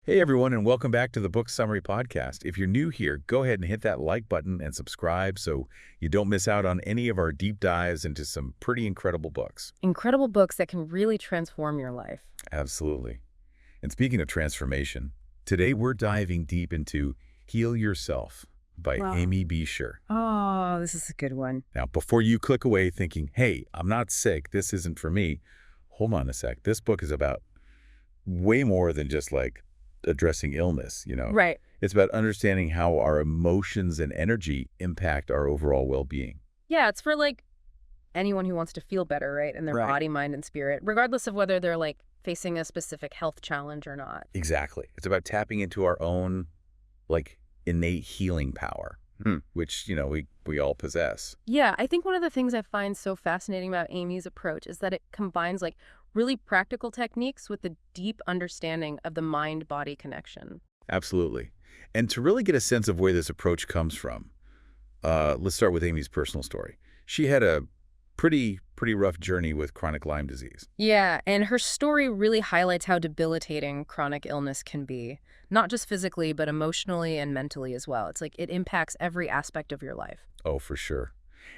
Hey everyone, and welcome back to the Book Summary Podcast. If you're new here, go ahead and hit that like button and subscribe so you don't miss out on any of our deep dives into some pretty incredible books. Incredible books that can really transform your life. Absolutely. And speaking of transformation, today we're diving deep into Heal Yourself by Wow. Amy Bescher. Oh, this is a good one. Now, before you click away thinking, hey, I'm not sick, this isn't for me, hold on a sec. This book is about way more than just like addressing illness. Right. It's about understanding how our emotions and energy impact our overall well-being. Yeah, it's for anyone who wants to feel better, right? In their Right. body, mind, and spirit, regardless of whether they're facing a specific health challenge or not. Exactly. It's about tapping into our own innate healing power, which we all possess. Yeah, I think one of the things I find so fascinating about Amy's approach is that it combines really practical techniques with the deep understanding of the mind-body connection. Absolutely. And to really get a sense of where this approach comes from, let's start with Amy's personal story. She had a pretty rough journey with chronic Lyme disease. Yeah, and her story really highlights how debilitating chronic illness can be, not just physically, but emotionally and mentally as well. It's it impacts every aspect of your life. Oh, for sure.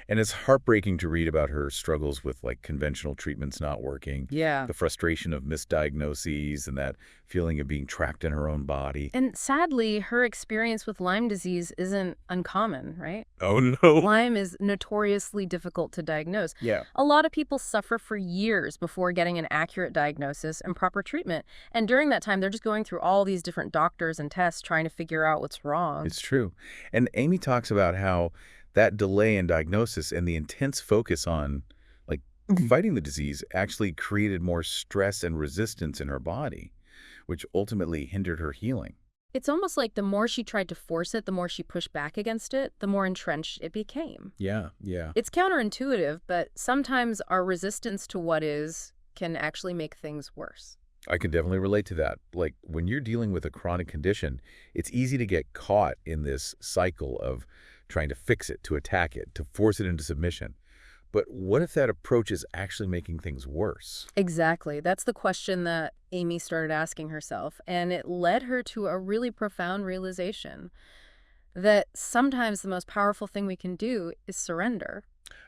And it's heartbreaking to read about her struggles with conventional treatments not working, Yeah. the frustration of misdiagnoses, and that feeling of being trapped in her own body. And sadly, her experience with Lyme disease isn't uncommon, right? Oh, no. Lyme is notoriously difficult to diagnose. Yeah. A lot of people suffer for years before getting an accurate diagnosis and proper treatment. And during that time, they're just going through all these different doctors and tests trying to figure out what's wrong. It's true. And Amy talks about how that delay in diagnosis and the intense focus on fighting the disease actually created more stress and resistance in her body, which ultimately hindered her healing. It's almost like the more she tried to force it, the more she pushed back against it, the more entrenched it became. Yeah. It's counterintuitive, but sometimes our resistance to what is can actually make things worse. I can definitely relate to that. Like when you're dealing with a chronic condition, it's easy to get caught in this cycle of trying to fix it, to attack it, to force it into submission. But what if that approach is actually making things worse? Exactly. That's the question that Amy started asking herself, and it led her to a really profound realization that sometimes the most powerful thing we can do is surrender.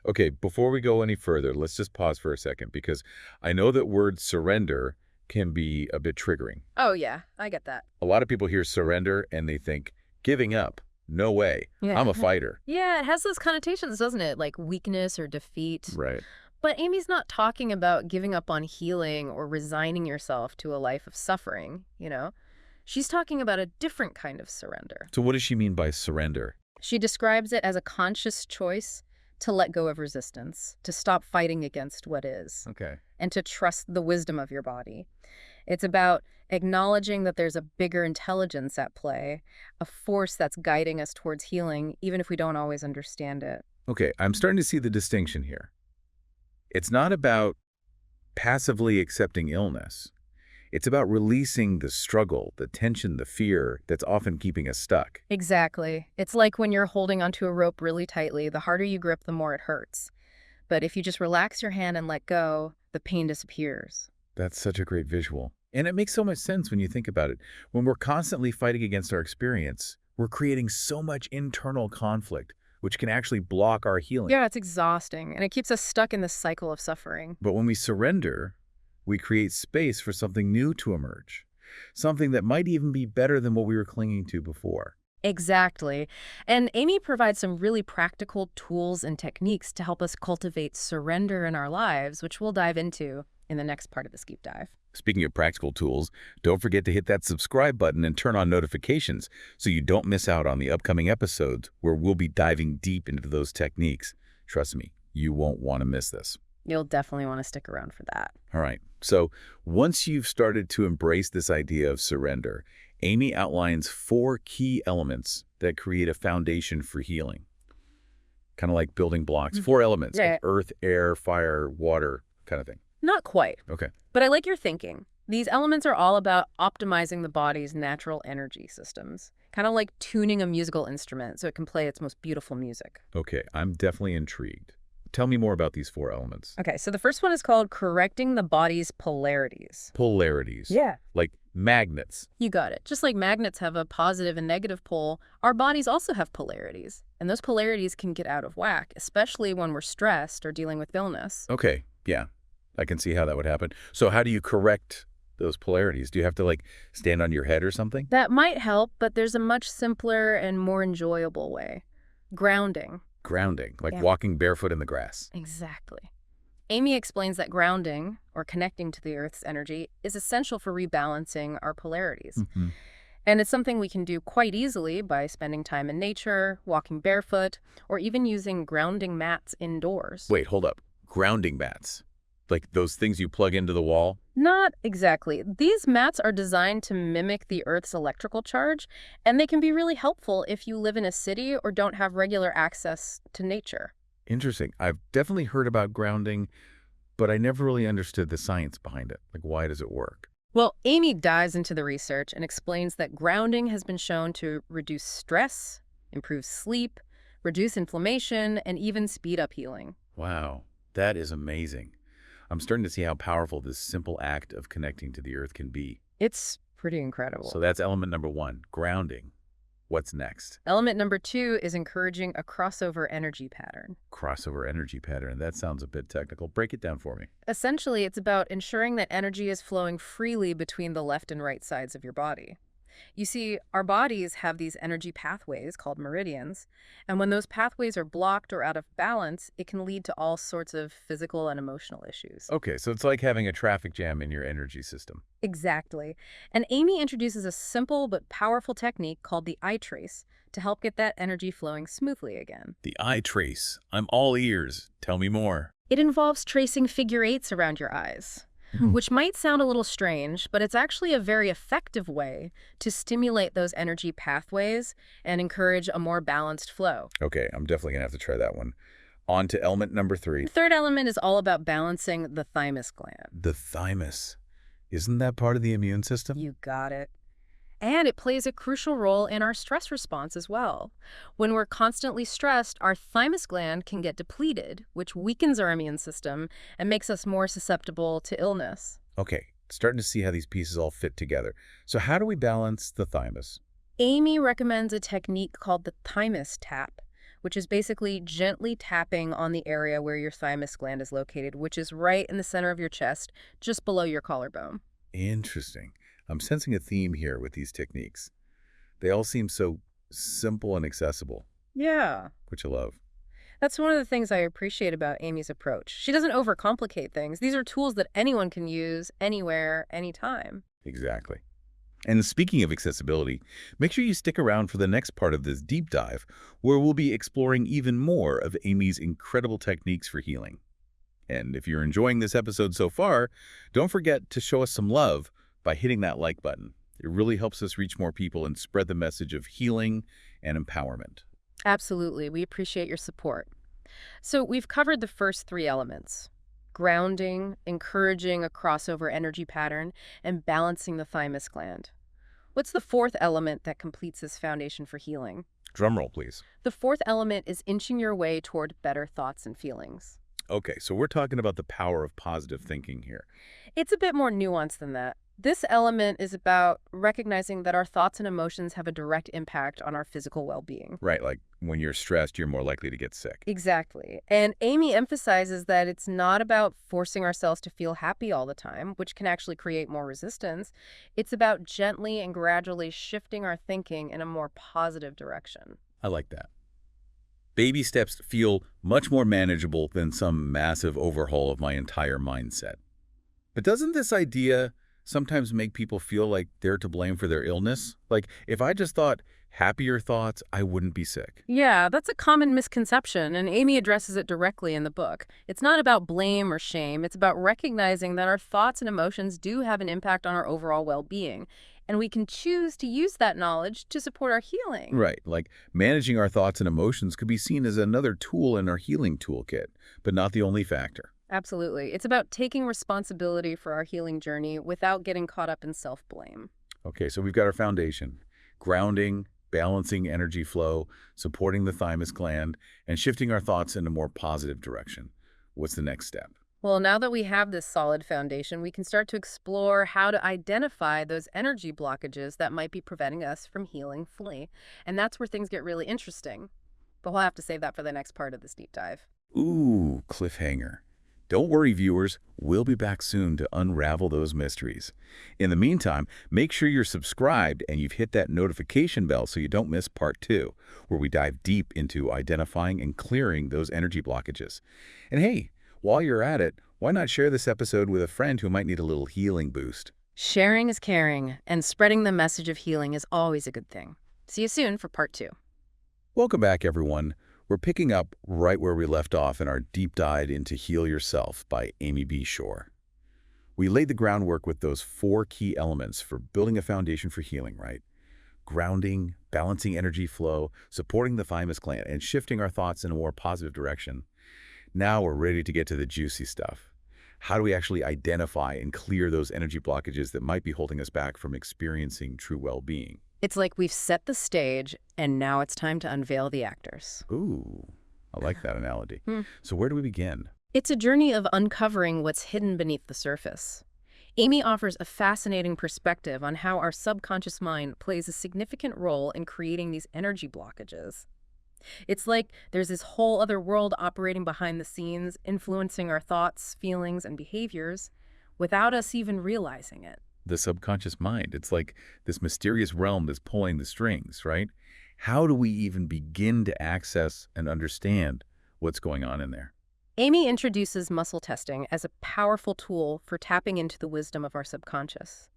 Okay, before we go any further, let's just pause for a second because I know that word surrender can be a bit triggering. Oh, yeah, I get that. A lot of people hear surrender and they think, giving up. No way. Yeah. I'm a fighter. Yeah, it has those connotations, doesn't it? Like weakness or defeat. Right. But Amy's not talking about giving up on healing or resigning yourself to a life of suffering. She's talking about a different kind of surrender. So what does she mean by surrender? She describes it as a conscious choice to let go of resistance, to stop fighting against what is, Okay. and to trust the wisdom of your body. It's about acknowledging that there's a bigger intelligence at play, a force that's guiding us towards healing, even if we don't always understand it. Okay, I'm starting to see the distinction here. It's not about passively accepting illness. It's about releasing the struggle, the tension, the fear that's often keeping us stuck. Exactly. It's like when you're holding onto a rope really tightly, the harder you grip, the more it hurts. But if you just relax your hand and let go, the pain disappears. That's such a great visual. And it makes so much sense when you think about it. When we're constantly fighting against our experience, we're creating so much internal conflict, which can actually block our healing. Yeah, it's exhausting, and it keeps us stuck in this cycle of suffering. But when we surrender, we create space for something new to emerge, something that might even be better than what we were clinging to before. Exactly. And Amy provides some really practical tools and techniques to help us cultivate surrender in our lives, which we'll dive into in the next part of this deep dive. Speaking of practical tools, don't forget to hit that subscribe button and turn on notifications so you don't miss out on the upcoming episodes where we'll be diving deep into those techniques. Trust me, you won't want to miss this. You'll definitely want to stick around for that. All right, so once you've started to embrace this idea of surrender, Amy outlines 4 key elements that create a foundation for healing. Kind of like building blocks, 4 elements, Yeah. like earth, air, fire, water, kind of thing. Not quite, Okay. but I like your thinking. These elements are all about optimizing the body's natural energy systems, kind of like tuning a musical instrument so it can play its most beautiful music. Okay, I'm definitely intrigued. Tell me more about these 4 elements. Okay, so the first one is called correcting the body's polarities. Polarities. Yeah. Like Magnets. You got it. Just like magnets have a positive and negative pole, our bodies also have polarities. And those polarities can get out of whack, especially when we're stressed or dealing with illness. Okay, yeah, I can see how that would happen. So how do you correct those polarities? Do you have to, like, stand on your head or something? That might help, but there's a much simpler and more enjoyable way. Grounding. Grounding, like Yeah. walking barefoot in the grass. Exactly. Amy explains that grounding, or connecting to the Earth's energy, is essential for rebalancing our polarities. Mhm. And it's something we can do quite easily by spending time in nature, walking barefoot, or even using grounding mats indoors. Wait, hold up. Grounding mats. Like those things you plug into the wall? Not exactly. These mats are designed to mimic the Earth's electrical charge, and they can be really helpful if you live in a city or don't have regular access to nature. Interesting. I've definitely heard about grounding, but I never really understood the science behind it. Like, why does it work? Well, Amy dives into the research and explains that grounding has been shown to reduce stress, improve sleep, reduce inflammation, and even speed up healing. Wow, that is amazing. I'm starting to see how powerful this simple act of connecting to the earth can be. It's pretty incredible. So that's element number 1, grounding. What's next? Element number 2 is encouraging a crossover energy pattern. Crossover energy pattern. That sounds a bit technical. Break it down for me. Essentially, it's about ensuring that energy is flowing freely between the left and right sides of your body. You see, our bodies have these energy pathways called meridians, and when those pathways are blocked or out of balance, it can lead to all sorts of physical and emotional issues. Okay, so it's like having a traffic jam in your energy system. Exactly. And Amy introduces a simple but powerful technique called the eye trace to help get that energy flowing smoothly again. The eye trace. I'm all ears. Tell me more. It involves tracing figure eights around your eyes, which might sound a little strange, but it's actually a very effective way to stimulate those energy pathways and encourage a more balanced flow. Okay, I'm definitely going to have to try that one. On to element number 3. The third element is all about balancing the thymus gland. The thymus. Isn't that part of the immune system? You got it. And it plays a crucial role in our stress response as well. When we're constantly stressed, our thymus gland can get depleted, which weakens our immune system and makes us more susceptible to illness. Okay, starting to see how these pieces all fit together. So how do we balance the thymus? Amy recommends a technique called the thymus tap, which is basically gently tapping on the area where your thymus gland is located, which is right in the center of your chest, just below your collarbone. Interesting. I'm sensing a theme here with these techniques. They all seem so simple and accessible, Yeah. which I love. That's one of the things I appreciate about Amy's approach. She doesn't overcomplicate things. These are tools that anyone can use anywhere, anytime. Exactly. And speaking of accessibility, make sure you stick around for the next part of this deep dive, where we'll be exploring even more of Amy's incredible techniques for healing. And if you're enjoying this episode so far, don't forget to show us some love by hitting that like button. It really helps us reach more people and spread the message of healing and empowerment. Absolutely. We appreciate your support. So we've covered the first 3 elements: grounding, encouraging a crossover energy pattern, and balancing the thymus gland. What's the 4th element that completes this foundation for healing? Drumroll, please. The 4th element is inching your way toward better thoughts and feelings. Okay, so we're talking about the power of positive thinking here. It's a bit more nuanced than that. This element is about recognizing that our thoughts and emotions have a direct impact on our physical well-being. Right, like when you're stressed, you're more likely to get sick. Exactly. And Amy emphasizes that it's not about forcing ourselves to feel happy all the time, which can actually create more resistance. It's about gently and gradually shifting our thinking in a more positive direction. I like that. Baby steps feel much more manageable than some massive overhaul of my entire mindset. But doesn't this idea sometimes make people feel like they're to blame for their illness? Like, if I just thought happier thoughts, I wouldn't be sick. Yeah, that's a common misconception, and Amy addresses it directly in the book. It's not about blame or shame. It's about recognizing that our thoughts and emotions do have an impact on our overall well-being, and we can choose to use that knowledge to support our healing. Right, like managing our thoughts and emotions could be seen as another tool in our healing toolkit, but not the only factor. Absolutely. It's about taking responsibility for our healing journey without getting caught up in self-blame. Okay, so we've got our foundation: grounding, balancing energy flow, supporting the thymus gland, and shifting our thoughts in a more positive direction. What's the next step? Well, now that we have this solid foundation, we can start to explore how to identify those energy blockages that might be preventing us from healing fully. And that's where things get really interesting. But we'll have to save that for the next part of this deep dive. Ooh, cliffhanger. Don't worry, viewers. We'll be back soon to unravel those mysteries. In the meantime, make sure you're subscribed and you've hit that notification bell so you don't miss part 2, where we dive deep into identifying and clearing those energy blockages. And hey, while you're at it, why not share this episode with a friend who might need a little healing boost? Sharing is caring, and spreading the message of healing is always a good thing. See you soon for part 2. Welcome back, everyone. We're picking up right where we left off in our deep dive into Heal Yourself by Amy B. Shore. We laid the groundwork with those 4 key elements for building a foundation for healing, right? Grounding, balancing energy flow, supporting the thymus gland, and shifting our thoughts in a more positive direction. Now we're ready to get to the juicy stuff. How do we actually identify and clear those energy blockages that might be holding us back from experiencing true well-being? It's like we've set the stage, and now it's time to unveil the actors. Ooh, I like that analogy. Hmm. So where do we begin? It's a journey of uncovering what's hidden beneath the surface. Amy offers a fascinating perspective on how our subconscious mind plays a significant role in creating these energy blockages. It's like there's this whole other world operating behind the scenes, influencing our thoughts, feelings, and behaviors without us even realizing it. The subconscious mind. It's like this mysterious realm that's pulling the strings, right? How do we even begin to access and understand what's going on in there? Amy introduces muscle testing as a powerful tool for tapping into the wisdom of our subconscious.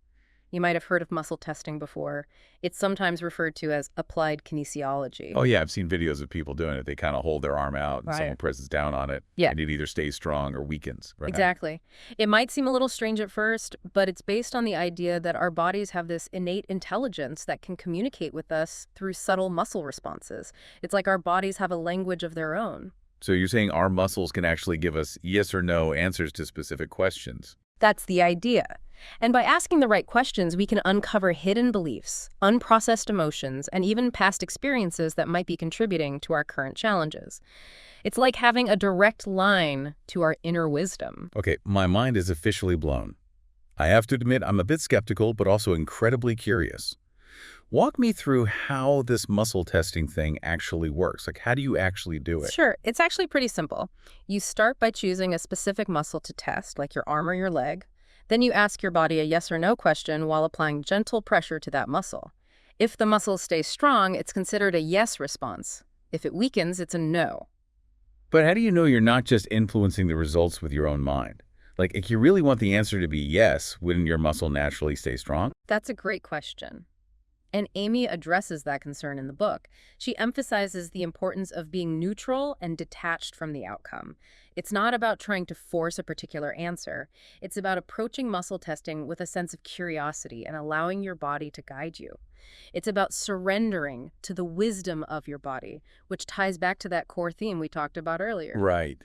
You might have heard of muscle testing before. It's sometimes referred to as applied kinesiology. Oh yeah, I've seen videos of people doing it. They kind of hold their arm out and Right. someone presses down on it. Yeah. And it either stays strong or weakens. Right? Exactly. It might seem a little strange at first, but it's based on the idea that our bodies have this innate intelligence that can communicate with us through subtle muscle responses. It's like our bodies have a language of their own. So you're saying our muscles can actually give us yes or no answers to specific questions. That's the idea. And by asking the right questions, we can uncover hidden beliefs, unprocessed emotions, and even past experiences that might be contributing to our current challenges. It's like having a direct line to our inner wisdom. Okay, my mind is officially blown. I have to admit I'm a bit skeptical, but also incredibly curious. Walk me through how this muscle testing thing actually works. Like, how do you actually do it? Sure, it's actually pretty simple. You start by choosing a specific muscle to test, like your arm or your leg. Then you ask your body a yes or no question while applying gentle pressure to that muscle. If the muscle stays strong, it's considered a yes response. If it weakens, it's a no. But how do you know you're not just influencing the results with your own mind? Like, if you really want the answer to be yes, wouldn't your muscle naturally stay strong? That's a great question. And Amy addresses that concern in the book. She emphasizes the importance of being neutral and detached from the outcome. It's not about trying to force a particular answer. It's about approaching muscle testing with a sense of curiosity and allowing your body to guide you. It's about surrendering to the wisdom of your body, which ties back to that core theme we talked about earlier. Right.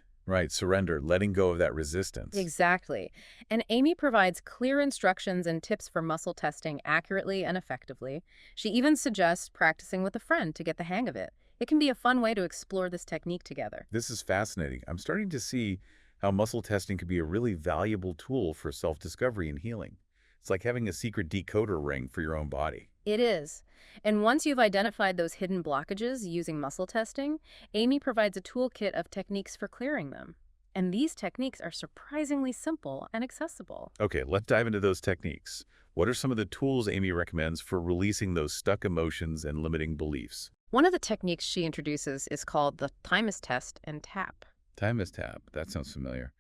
Surrender, letting go of that resistance. Exactly. And Amy provides clear instructions and tips for muscle testing accurately and effectively. She even suggests practicing with a friend to get the hang of it. It can be a fun way to explore this technique together. This is fascinating. I'm starting to see how muscle testing could be a really valuable tool for self-discovery and healing. It's like having a secret decoder ring for your own body. It is. And once you've identified those hidden blockages using muscle testing, Amy provides a toolkit of techniques for clearing them. And these techniques are surprisingly simple and accessible. Okay, let's dive into those techniques. What are some of the tools Amy recommends for releasing those stuck emotions and limiting beliefs? One of the techniques she introduces is called the thymus test and tap. Thymus tap, that sounds familiar.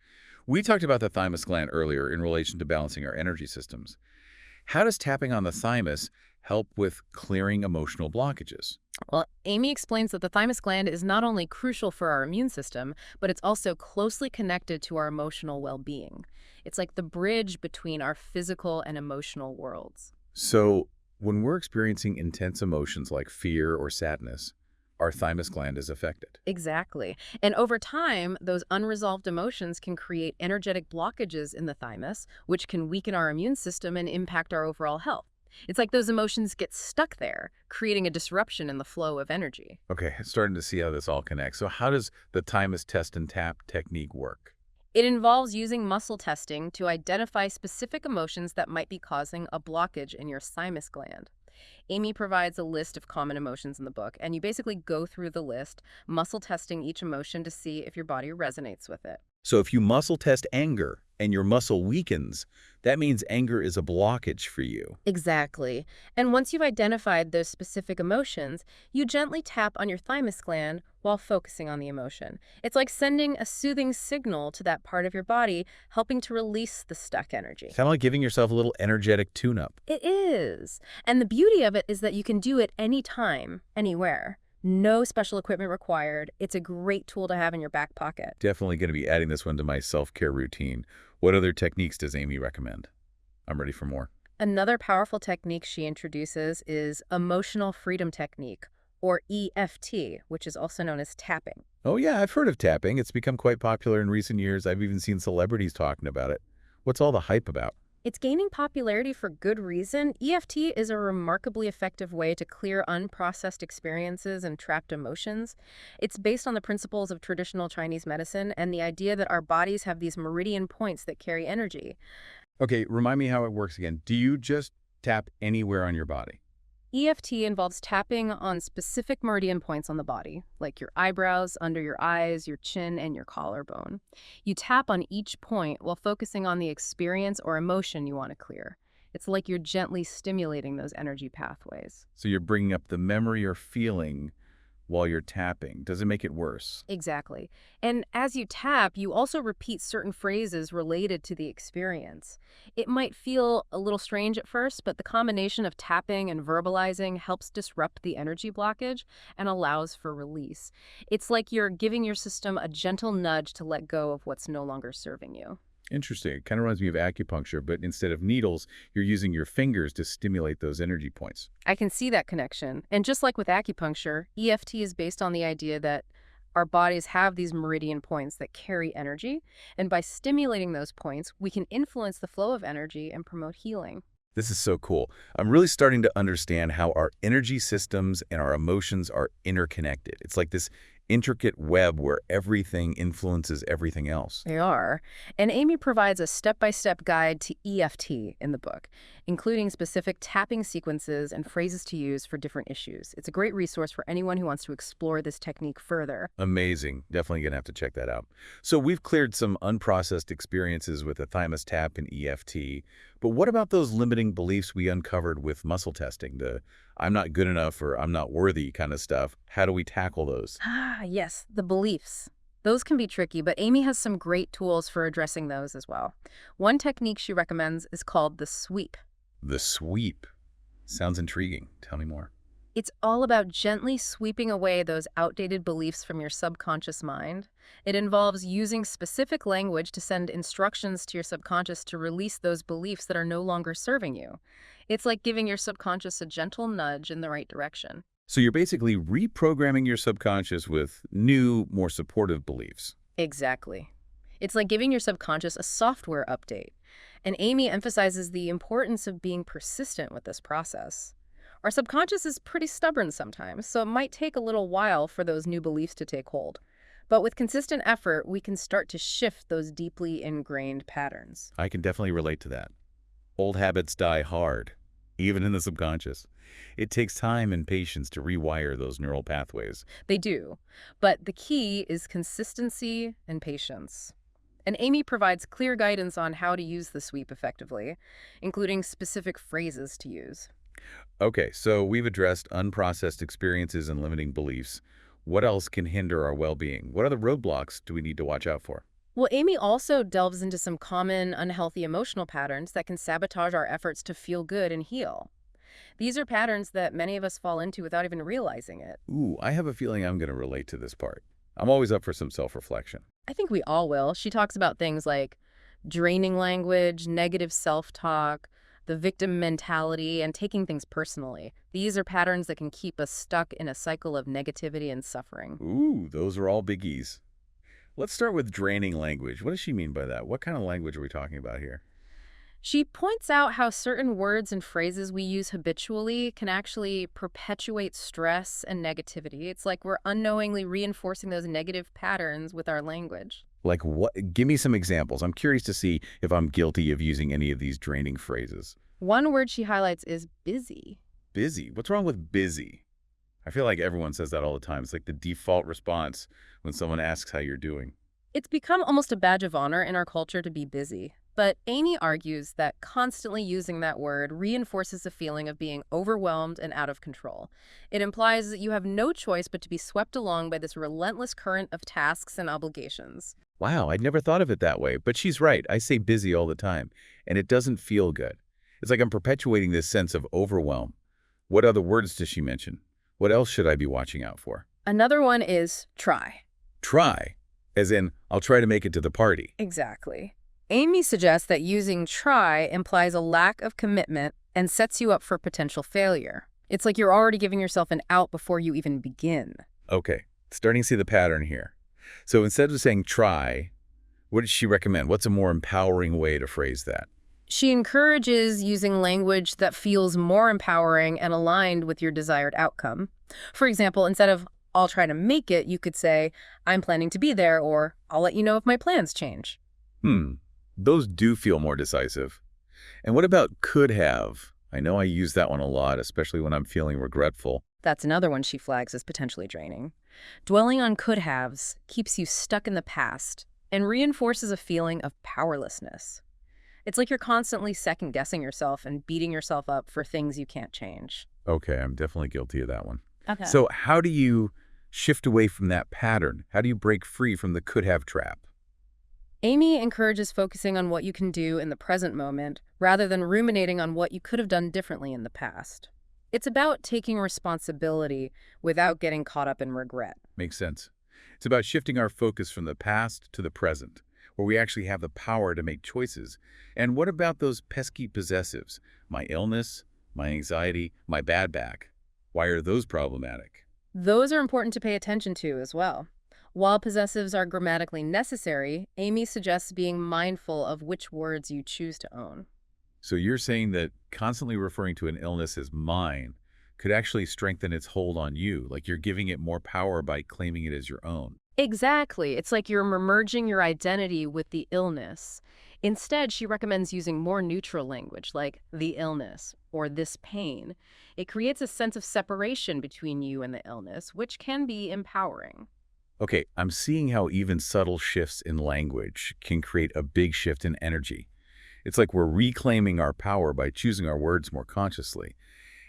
We talked about the thymus gland earlier in relation to balancing our energy systems. How does tapping on the thymus help with clearing emotional blockages? Well, Amy explains that the thymus gland is not only crucial for our immune system, but it's also closely connected to our emotional well-being. It's like the bridge between our physical and emotional worlds. So, when we're experiencing intense emotions like fear or sadness, our thymus gland is affected. Exactly. And over time, those unresolved emotions can create energetic blockages in the thymus, which can weaken our immune system and impact our overall health. It's like those emotions get stuck there, creating a disruption in the flow of energy. Okay, starting to see how this all connects. So how does the thymus test and tap technique work? It involves using muscle testing to identify specific emotions that might be causing a blockage in your thymus gland. Amy provides a list of common emotions in the book, and you basically go through the list, muscle testing each emotion to see if your body resonates with it. So if you muscle test anger and your muscle weakens, that means anger is a blockage for you. Exactly. And once you've identified those specific emotions, you gently tap on your thymus gland while focusing on the emotion. It's like sending a soothing signal to that part of your body, helping to release the stuck energy. Kind of like giving yourself a little energetic tune-up. It is. And the beauty of it is that you can do it anytime, anywhere. No special equipment required. It's a great tool to have in your back pocket. Definitely going to be adding this one to my self-care routine. What other techniques does Amy recommend? I'm ready for more. Another powerful technique she introduces is emotional freedom technique, or EFT, which is also known as tapping. Oh yeah, I've heard of tapping. It's become quite popular in recent years. I've even seen celebrities talking about it. What's all the hype about? It's gaining popularity for good reason. EFT is a remarkably effective way to clear unprocessed experiences and trapped emotions. It's based on the principles of traditional Chinese medicine and the idea that our bodies have these meridian points that carry energy. Okay, remind me how it works again. Do you just tap anywhere on your body? EFT involves tapping on specific meridian points on the body, like your eyebrows, under your eyes, your chin, and your collarbone. You tap on each point while focusing on the experience or emotion you want to clear. It's like you're gently stimulating those energy pathways. So you're bringing up the memory or feeling while you're tapping. Does it make it worse? Exactly. And as you tap, you also repeat certain phrases related to the experience. It might feel a little strange at first, but the combination of tapping and verbalizing helps disrupt the energy blockage and allows for release. It's like you're giving your system a gentle nudge to let go of what's no longer serving you. Interesting. It kind of reminds me of acupuncture, but instead of needles, you're using your fingers to stimulate those energy points. I can see that connection. And just like with acupuncture, EFT is based on the idea that our bodies have these meridian points that carry energy, and by stimulating those points, we can influence the flow of energy and promote healing. This is so cool. I'm really starting to understand how our energy systems and our emotions are interconnected. It's like this intricate web where everything influences everything else. They are. And Amy provides a step-by-step guide to EFT in the book, including specific tapping sequences and phrases to use for different issues. It's a great resource for anyone who wants to explore this technique further. Amazing. Definitely going to have to check that out. So we've cleared some unprocessed experiences with the thymus tap and EFT, but what about those limiting beliefs we uncovered with muscle testing, the I'm not good enough or I'm not worthy kind of stuff? How do we tackle those? Ah, yes, the beliefs. Those can be tricky, but Amy has some great tools for addressing those as well. One technique she recommends is called the sweep. The sweep. Sounds intriguing. Tell me more. It's all about gently sweeping away those outdated beliefs from your subconscious mind. It involves using specific language to send instructions to your subconscious to release those beliefs that are no longer serving you. It's like giving your subconscious a gentle nudge in the right direction. So you're basically reprogramming your subconscious with new, more supportive beliefs. Exactly. It's like giving your subconscious a software update. And Amy emphasizes the importance of being persistent with this process. Our subconscious is pretty stubborn sometimes, so it might take a little while for those new beliefs to take hold. But with consistent effort, we can start to shift those deeply ingrained patterns. I can definitely relate to that. Old habits die hard, even in the subconscious. It takes time and patience to rewire those neural pathways. They do. But the key is consistency and patience. And Amy provides clear guidance on how to use the sweep effectively, including specific phrases to use. Okay, so we've addressed unprocessed experiences and limiting beliefs. What else can hinder our well-being? What other roadblocks do we need to watch out for? Well, Amy also delves into some common unhealthy emotional patterns that can sabotage our efforts to feel good and heal. These are patterns that many of us fall into without even realizing it. Ooh, I have a feeling I'm going to relate to this part. I'm always up for some self-reflection. I think we all will. She talks about things like draining language, negative self-talk, the victim mentality, and taking things personally. These are patterns that can keep us stuck in a cycle of negativity and suffering. Ooh, those are all biggies. Let's start with draining language. What does she mean by that? What kind of language are we talking about here? She points out how certain words and phrases we use habitually can actually perpetuate stress and negativity. It's like we're unknowingly reinforcing those negative patterns with our language. Like what? Give me some examples. I'm curious to see if I'm guilty of using any of these draining phrases. One word she highlights is busy. Busy. What's wrong with busy? I feel like everyone says that all the time. It's like the default response when someone asks how you're doing. It's become almost a badge of honor in our culture to be busy. But Amy argues that constantly using that word reinforces a feeling of being overwhelmed and out of control. It implies that you have no choice but to be swept along by this relentless current of tasks and obligations. Wow, I'd never thought of it that way. But she's right. I say busy all the time, and it doesn't feel good. It's like I'm perpetuating this sense of overwhelm. What other words does she mention? What else should I be watching out for? Another one is try. Try, as in, I'll try to make it to the party. Exactly. Amy suggests that using try implies a lack of commitment and sets you up for potential failure. It's like you're already giving yourself an out before you even begin. Okay, starting to see the pattern here. So instead of saying try, what does she recommend? What's a more empowering way to phrase that? She encourages using language that feels more empowering and aligned with your desired outcome. For example, instead of I'll try to make it, you could say, I'm planning to be there, or I'll let you know if my plans change. Those do feel more decisive. And what about could have? I know I use that one a lot, especially when I'm feeling regretful. That's another one she flags as potentially draining. Dwelling on could-haves keeps you stuck in the past and reinforces a feeling of powerlessness. It's like you're constantly second-guessing yourself and beating yourself up for things you can't change. Okay, I'm definitely guilty of that one. Okay. So how do you shift away from that pattern? How do you break free from the could-have trap? Amy encourages focusing on what you can do in the present moment rather than ruminating on what you could have done differently in the past. It's about taking responsibility without getting caught up in regret. Makes sense. It's about shifting our focus from the past to the present, where we actually have the power to make choices. And what about those pesky possessives? My illness, my anxiety, my bad back. Why are those problematic? Those are important to pay attention to as well. While possessives are grammatically necessary, Amy suggests being mindful of which words you choose to own. So you're saying that constantly referring to an illness as mine could actually strengthen its hold on you, like you're giving it more power by claiming it as your own. Exactly. It's like you're merging your identity with the illness. Instead, she recommends using more neutral language like the illness or this pain. It creates a sense of separation between you and the illness, which can be empowering. Okay, I'm seeing how even subtle shifts in language can create a big shift in energy. It's like we're reclaiming our power by choosing our words more consciously.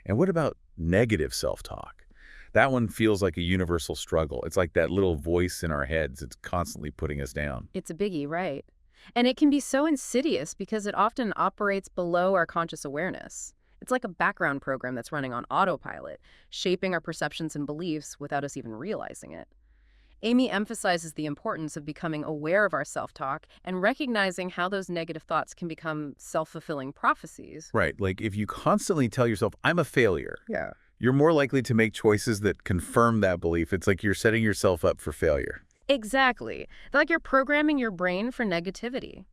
And what about negative self-talk? That one feels like a universal struggle. It's like that little voice in our heads that's constantly putting us down. It's a biggie, right? And it can be so insidious because it often operates below our conscious awareness. It's like a background program that's running on autopilot, shaping our perceptions and beliefs without us even realizing it. Amy emphasizes the importance of becoming aware of our self-talk and recognizing how those negative thoughts can become self-fulfilling prophecies. Right, like if you constantly tell yourself, I'm a failure, Yeah. you're more likely to make choices that confirm that belief. It's like you're setting yourself up for failure. Exactly. Like you're programming your brain for negativity.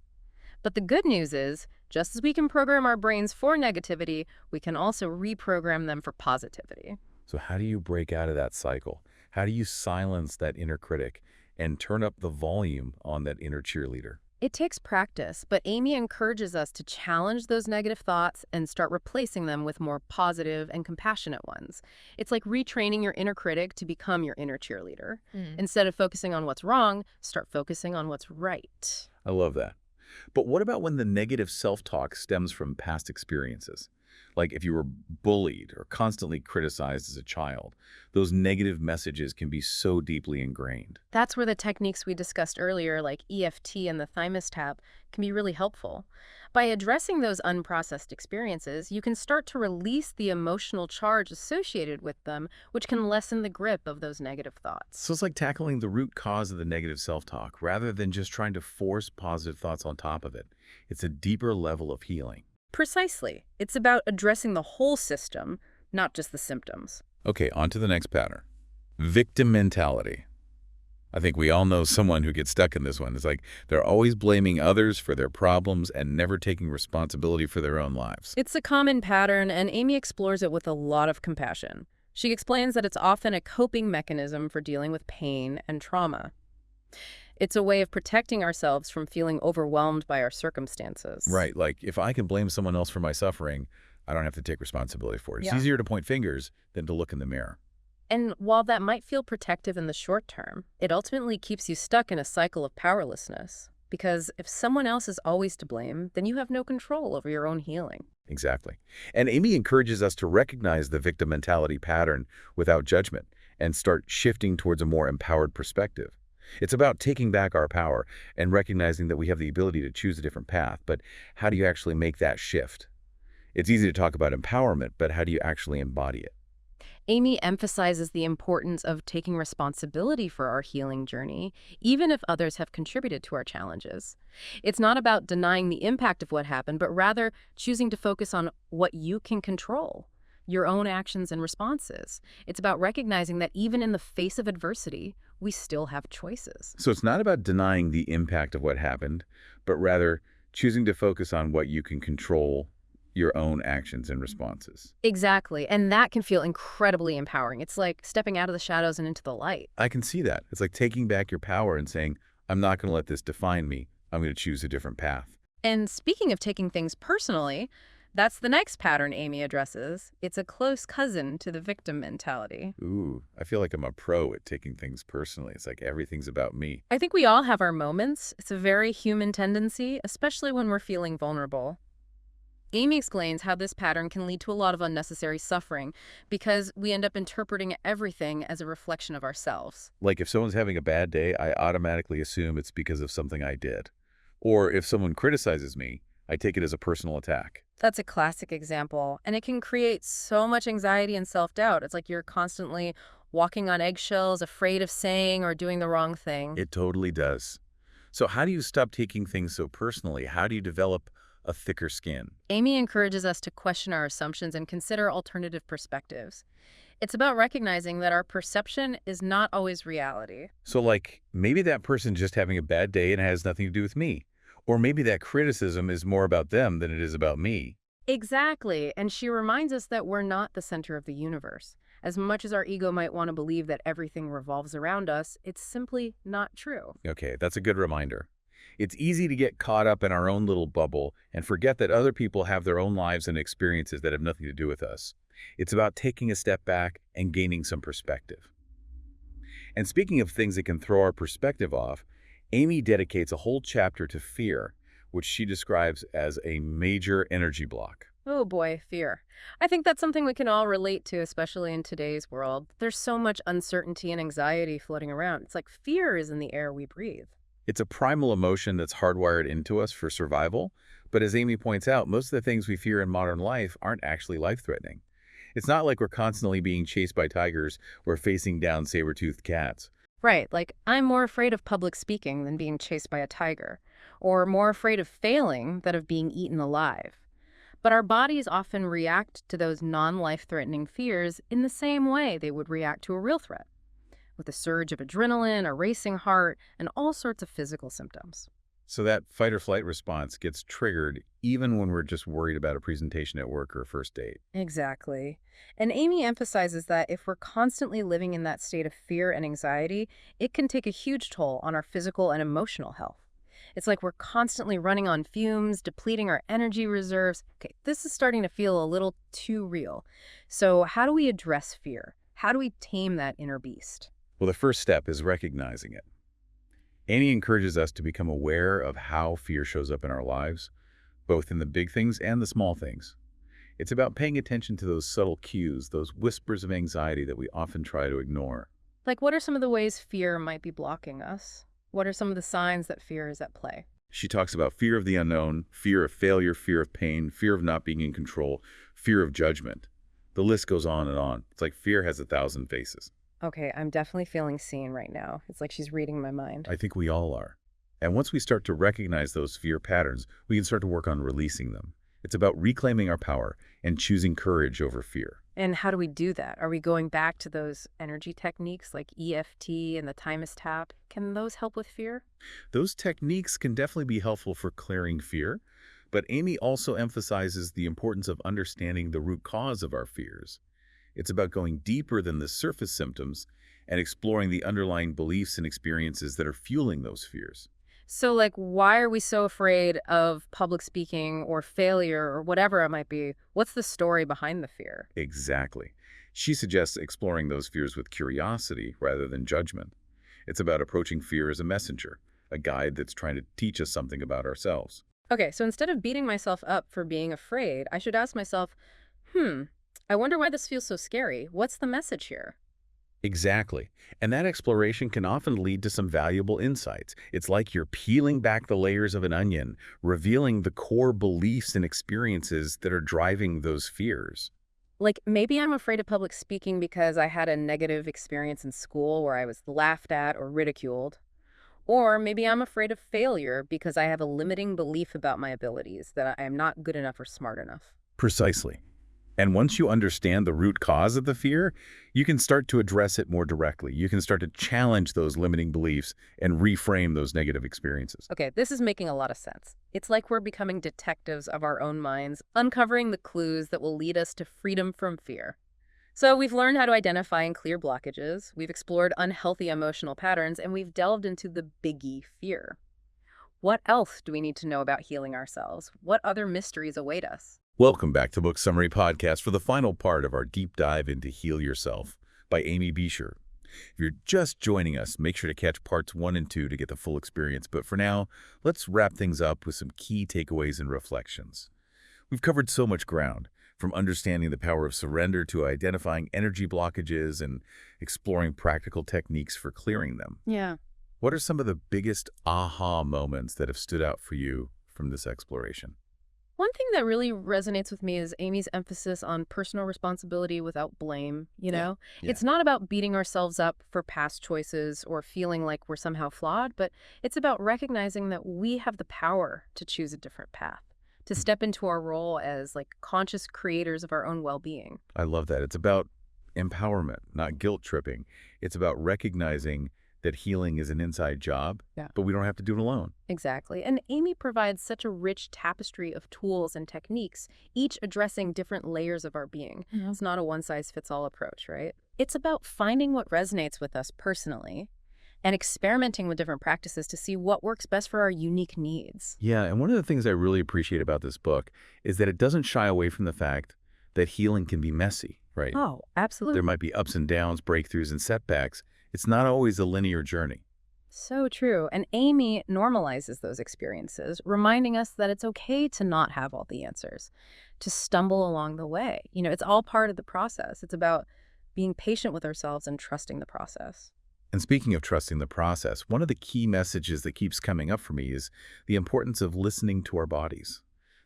But the good news is, just as we can program our brains for negativity, we can also reprogram them for positivity. So how do you break out of that cycle? How do you silence that inner critic and turn up the volume on that inner cheerleader? It takes practice, but Amy encourages us to challenge those negative thoughts and start replacing them with more positive and compassionate ones. It's like retraining your inner critic to become your inner cheerleader. Instead of focusing on what's wrong, start focusing on what's right. I love that. But what about when the negative self-talk stems from past experiences? Like if you were bullied or constantly criticized as a child, those negative messages can be so deeply ingrained. That's where the techniques we discussed earlier, like EFT and the thymus tap, can be really helpful. By addressing those unprocessed experiences, you can start to release the emotional charge associated with them, which can lessen the grip of those negative thoughts. So it's like tackling the root cause of the negative self-talk rather than just trying to force positive thoughts on top of it. It's a deeper level of healing. Precisely. It's about addressing the whole system, not just the symptoms. Okay, on to the next pattern. Victim mentality. I think we all know someone who gets stuck in this one. It's like they're always blaming others for their problems and never taking responsibility for their own lives. It's a common pattern, and Amy explores it with a lot of compassion. She explains that it's often a coping mechanism for dealing with pain and trauma. It's a way of protecting ourselves from feeling overwhelmed by our circumstances. Right, like if I can blame someone else for my suffering, I don't have to take responsibility for it. It's Yeah. easier to point fingers than to look in the mirror. And while that might feel protective in the short term, it ultimately keeps you stuck in a cycle of powerlessness. Because if someone else is always to blame, then you have no control over your own healing. Exactly. And Amy encourages us to recognize the victim mentality pattern without judgment and start shifting towards a more empowered perspective. It's about taking back our power and recognizing that we have the ability to choose a different path. But how do you actually make that shift? It's easy to talk about empowerment, but how do you actually embody it? Amy emphasizes the importance of taking responsibility for our healing journey, even if others have contributed to our challenges. It's not about denying the impact of what happened, but rather choosing to focus on what you can control, your own actions and responses. It's about recognizing that even in the face of adversity, we still have choices. So it's not about denying the impact of what happened, but rather choosing to focus on what you can control, your own actions and responses. Exactly. And that can feel incredibly empowering. It's like stepping out of the shadows and into the light. I can see that. It's like taking back your power and saying, I'm not going to let this define me. I'm going to choose a different path. And speaking of taking things personally, that's the next pattern Amy addresses. It's a close cousin to the victim mentality. Ooh, I feel like I'm a pro at taking things personally. It's like everything's about me. I think we all have our moments. It's a very human tendency, especially when we're feeling vulnerable. Amy explains how this pattern can lead to a lot of unnecessary suffering because we end up interpreting everything as a reflection of ourselves. Like if someone's having a bad day, I automatically assume it's because of something I did. Or if someone criticizes me, I take it as a personal attack. That's a classic example, and it can create so much anxiety and self-doubt. It's like you're constantly walking on eggshells, afraid of saying or doing the wrong thing. It totally does. So how do you stop taking things so personally? How do you develop a thicker skin? Amy encourages us to question our assumptions and consider alternative perspectives. It's about recognizing that our perception is not always reality. So like maybe that person's just having a bad day and it has nothing to do with me. Or maybe that criticism is more about them than it is about me. Exactly, and she reminds us that we're not the center of the universe. As much as our ego might want to believe that everything revolves around us, it's simply not true. Okay, that's a good reminder. It's easy to get caught up in our own little bubble and forget that other people have their own lives and experiences that have nothing to do with us. It's about taking a step back and gaining some perspective. And speaking of things that can throw our perspective off, Amy dedicates a whole chapter to fear, which she describes as a major energy block. Oh boy, fear. I think that's something we can all relate to, especially in today's world. There's so much uncertainty and anxiety floating around. It's like fear is in the air we breathe. It's a primal emotion that's hardwired into us for survival, but as Amy points out, most of the things we fear in modern life aren't actually life-threatening. It's not like we're constantly being chased by tigers or facing down saber-toothed cats. Right, like I'm more afraid of public speaking than being chased by a tiger, or more afraid of failing than of being eaten alive. But our bodies often react to those non-life-threatening fears in the same way they would react to a real threat, with a surge of adrenaline, a racing heart, and all sorts of physical symptoms. So that fight or flight response gets triggered even when we're just worried about a presentation at work or a first date. Exactly. And Amy emphasizes that if we're constantly living in that state of fear and anxiety, it can take a huge toll on our physical and emotional health. It's like we're constantly running on fumes, depleting our energy reserves. Okay, this is starting to feel a little too real. So how do we address fear? How do we tame that inner beast? Well, the first step is recognizing it. Amy encourages us to become aware of how fear shows up in our lives, both in the big things and the small things. It's about paying attention to those subtle cues, those whispers of anxiety that we often try to ignore. Like, what are some of the ways fear might be blocking us? What are some of the signs that fear is at play? She talks about fear of the unknown, fear of failure, fear of pain, fear of not being in control, fear of judgment. The list goes on and on. It's like fear has 1,000 faces. Okay, I'm definitely feeling seen right now. It's like she's reading my mind. I think we all are. And once we start to recognize those fear patterns, we can start to work on releasing them. It's about reclaiming our power and choosing courage over fear. And how do we do that? Are we going back to those energy techniques like EFT and the Thymus tap? Can those help with fear? Those techniques can definitely be helpful for clearing fear, but Amy also emphasizes the importance of understanding the root cause of our fears. It's about going deeper than the surface symptoms and exploring the underlying beliefs and experiences that are fueling those fears. So, like, why are we so afraid of public speaking or failure or whatever it might be? What's the story behind the fear? Exactly. She suggests exploring those fears with curiosity rather than judgment. It's about approaching fear as a messenger, a guide that's trying to teach us something about ourselves. Okay, so instead of beating myself up for being afraid, I should ask myself, hmm, I wonder why this feels so scary. What's the message here? Exactly. And that exploration can often lead to some valuable insights. It's like you're peeling back the layers of an onion, revealing the core beliefs and experiences that are driving those fears. Like, maybe I'm afraid of public speaking because I had a negative experience in school where I was laughed at or ridiculed. Or maybe I'm afraid of failure because I have a limiting belief about my abilities, that I am not good enough or smart enough. Precisely. And once you understand the root cause of the fear, you can start to address it more directly. You can start to challenge those limiting beliefs and reframe those negative experiences. Okay, this is making a lot of sense. It's like we're becoming detectives of our own minds, uncovering the clues that will lead us to freedom from fear. So we've learned how to identify and clear blockages, we've explored unhealthy emotional patterns, and we've delved into the biggie, fear. What else do we need to know about healing ourselves? What other mysteries await us? Welcome back to Book Summary Podcast for the final part of our deep dive into Heal Yourself by Amy Beecher. If you're just joining us, make sure to catch parts 1 and 2 to get the full experience. But for now, let's wrap things up with some key takeaways and reflections. We've covered so much ground, from understanding the power of surrender to identifying energy blockages and exploring practical techniques for clearing them. Yeah. What are some of the biggest aha moments that have stood out for you from this exploration? One thing that really resonates with me is Amy's emphasis on personal responsibility without blame, you know? Yeah. It's not about beating ourselves up for past choices or feeling like we're somehow flawed, but it's about recognizing that we have the power to choose a different path, to step into our role as like conscious creators of our own well-being. I love that. It's about empowerment, not guilt tripping. It's about recognizing that healing is an inside job, Yeah. but we don't have to do it alone. Exactly. And Amy provides such a rich tapestry of tools and techniques, each addressing different layers of our being. It's not a one-size-fits-all approach, right? It's about finding what resonates with us personally and experimenting with different practices to see what works best for our unique needs. Yeah, and one of the things I really appreciate about this book is that it doesn't shy away from the fact that healing can be messy, right? Oh, absolutely. There might be ups and downs, breakthroughs and setbacks. It's not always a linear journey. So true. And Amy normalizes those experiences, reminding us that it's okay to not have all the answers, to stumble along the way. You know, it's all part of the process. It's about being patient with ourselves and trusting the process. And speaking of trusting the process, one of the key messages that keeps coming up for me is the importance of listening to our bodies.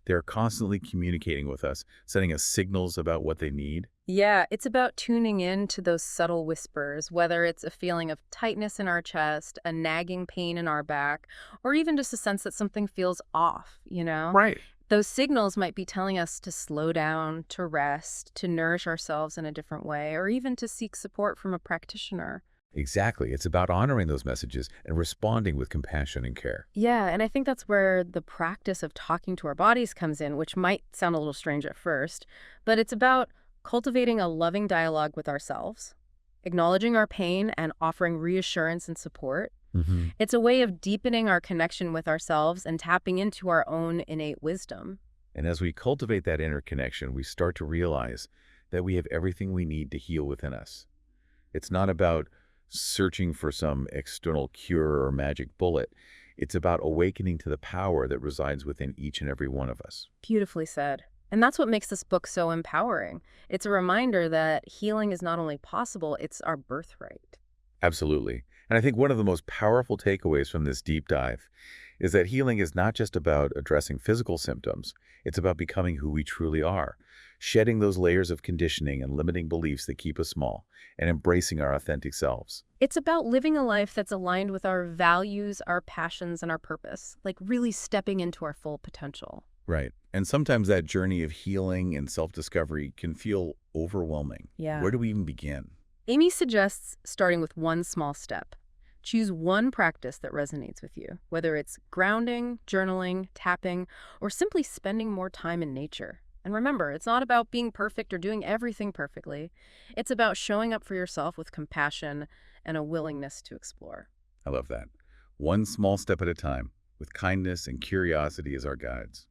They're constantly communicating with us, sending us signals about what they need. Yeah, it's about tuning in to those subtle whispers, whether it's a feeling of tightness in our chest, a nagging pain in our back, or even just a sense that something feels off, you know? Right. Those signals might be telling us to slow down, to rest, to nourish ourselves in a different way, or even to seek support from a practitioner. Exactly. It's about honoring those messages and responding with compassion and care. Yeah, and I think that's where the practice of talking to our bodies comes in, which might sound a little strange at first, but it's about cultivating a loving dialogue with ourselves, acknowledging our pain and offering reassurance and support. It's a way of deepening our connection with ourselves and tapping into our own innate wisdom. And as we cultivate that inner connection, we start to realize that we have everything we need to heal within us. It's not about searching for some external cure or magic bullet. It's about awakening to the power that resides within each and every one of us. Beautifully said. And that's what makes this book so empowering. It's a reminder that healing is not only possible, it's our birthright. Absolutely. And I think one of the most powerful takeaways from this deep dive is that healing is not just about addressing physical symptoms. It's about becoming who we truly are, shedding those layers of conditioning and limiting beliefs that keep us small, and embracing our authentic selves. It's about living a life that's aligned with our values, our passions, and our purpose, like really stepping into our full potential. Right. And sometimes that journey of healing and self-discovery can feel overwhelming. Yeah. Where do we even begin? Amy suggests starting with one small step. Choose one practice that resonates with you, whether it's grounding, journaling, tapping, or simply spending more time in nature. And remember, it's not about being perfect or doing everything perfectly. It's about showing up for yourself with compassion and a willingness to explore. I love that. One small step at a time, with kindness and curiosity as our guides.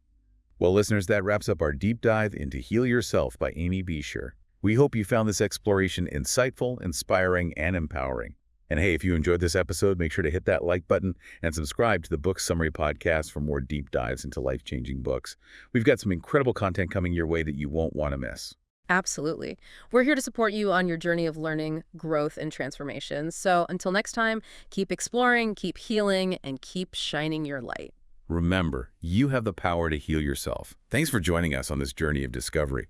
Well, listeners, that wraps up our deep dive into Heal Yourself by Amy Beshear. We hope you found this exploration insightful, inspiring, and empowering. And hey, if you enjoyed this episode, make sure to hit that like button and subscribe to the Book Summary Podcast for more deep dives into life-changing books. We've got some incredible content coming your way that you won't want to miss. Absolutely. We're here to support you on your journey of learning, growth, and transformation. So until next time, keep exploring, keep healing, and keep shining your light. Remember, you have the power to heal yourself. Thanks for joining us on this journey of discovery.